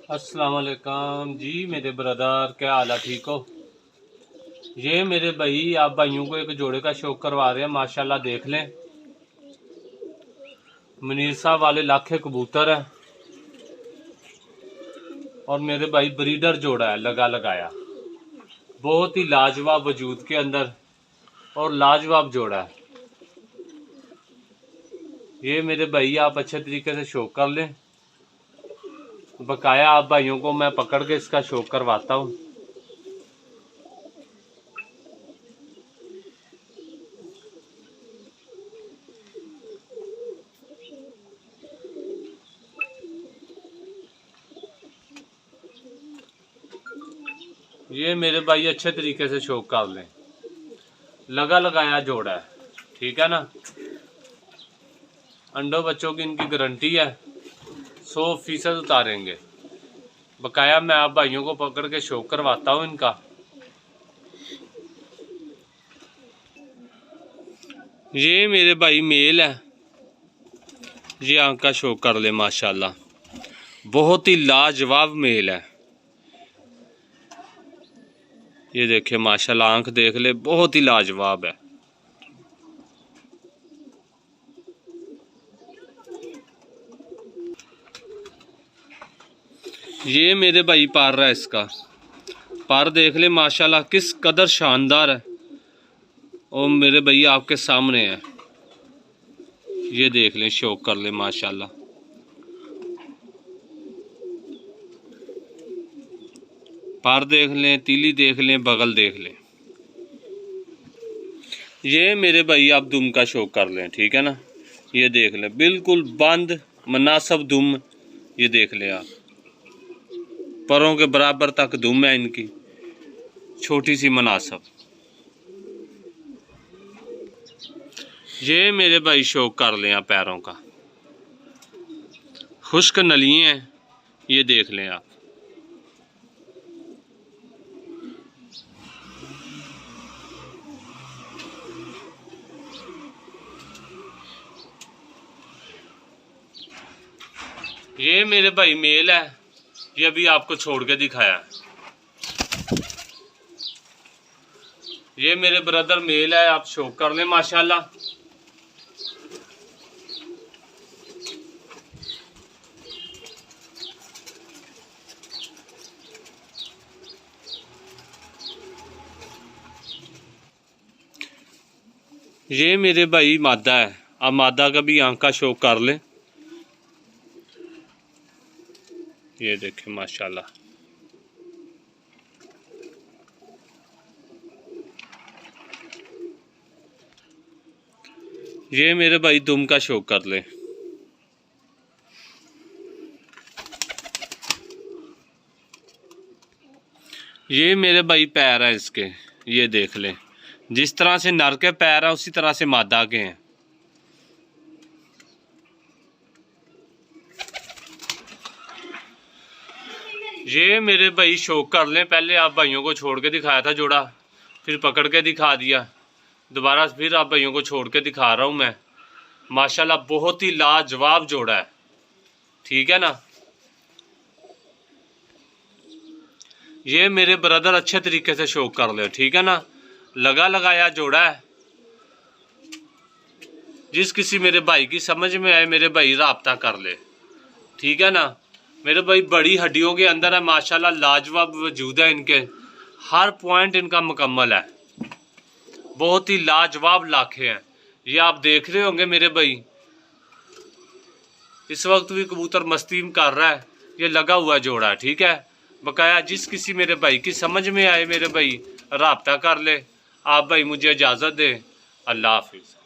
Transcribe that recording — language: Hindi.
अस्सलाम वालेकुम जी मेरे ब्रदर, क्या हाल है? ठीक हो? ये मेरे भाई, आप भाइयों को एक जोड़े का शौक करवा रहे हैं। माशाल्लाह देख लें, मुनीर साहब वाले लाखे कबूतर है और मेरे भाई ब्रीडर जोड़ा है, लगा लगाया, बहुत ही लाजवाब वजूद के अंदर और लाजवाब जोड़ा है। ये मेरे भाई आप अच्छे तरीके से शौक कर लें। बकाया आप भाइयों को मैं पकड़ के इसका शौक करवाता हूँ। ये मेरे भाई अच्छे तरीके से शौक कर लें, लगा लगाया जोड़ा है, ठीक है ना। अंडों बच्चों की इनकी गारंटी है, 100% उतारेंगे। बकाया मैं आप भाइयों को पकड़ के शौक करवाता हूँ इनका। ये मेरे भाई मेल है, ये आंख का शौक कर ले, माशाल्लाह बहुत ही लाजवाब मेल है। ये देखे माशाल्लाह, आंख देख ले, बहुत ही लाजवाब है। ये मेरे भाई पार रहा है, इसका पार देख ले माशाल्लाह किस कदर शानदार है। और मेरे भैया आपके सामने है, ये देख लें, शौक कर ले माशाल्लाह। पार देख लें, तीली देख लें, बगल देख लें। ये मेरे भाई आप दुम का शौक कर लें, ठीक है ना। ये देख लें, बिल्कुल बंद मुनासिब दुम, ये देख लें आप, परों के बराबर तक दुम है इनकी, छोटी सी मुनासिब। ये मेरे भाई शौक कर लें आप पैरों का, खुश्क नलियाँ हैं, ये देख लें आप। ये मेरे भाई मेल है, ये अभी आपको छोड़ के दिखाया। ये मेरे ब्रदर मेल है, आप शौक कर लें माशाल्लाह। ये मेरे भाई मादा है, आप मादा का भी आंख का शौक कर लें। ये देखें माशाल्लाह, ये मेरे भाई दुम का शौक कर लें। ये मेरे भाई पैर है इसके, ये देख लें, जिस तरह से नर के पैर है उसी तरह से मादा के हैं। ये मेरे भाई शौक कर लें, पहले आप भाइयों को छोड़ के दिखाया था जोड़ा, फिर पकड़ के दिखा दिया, दोबारा फिर आप भाइयों को छोड़ के दिखा रहा हूँ मैं। माशाल्लाह बहुत ही लाजवाब जोड़ा है, ठीक है ना। ये मेरे ब्रदर अच्छे तरीके से शौक कर ले, ठीक है ना। लगा लगाया जोड़ा है, जिस किसी मेरे भाई की समझ में आए मेरे भाई राब्ता कर ले, ठीक है ना। मेरे भाई बड़ी हड्डियों के अंदर है माशाल्लाह, लाजवाब वजूद है इनके, हर पॉइंट इनका मुकम्मल है, बहुत ही लाजवाब लाखे हैं। ये आप देख रहे होंगे मेरे भाई, इस वक्त भी कबूतर मस्ती कर रहा है, ये लगा हुआ जोड़ा है, ठीक है। बकाया जिस किसी मेरे भाई की समझ में आए मेरे भाई राब्ता कर ले। आप भाई मुझे इजाज़त दे, अल्लाह हाफिज़।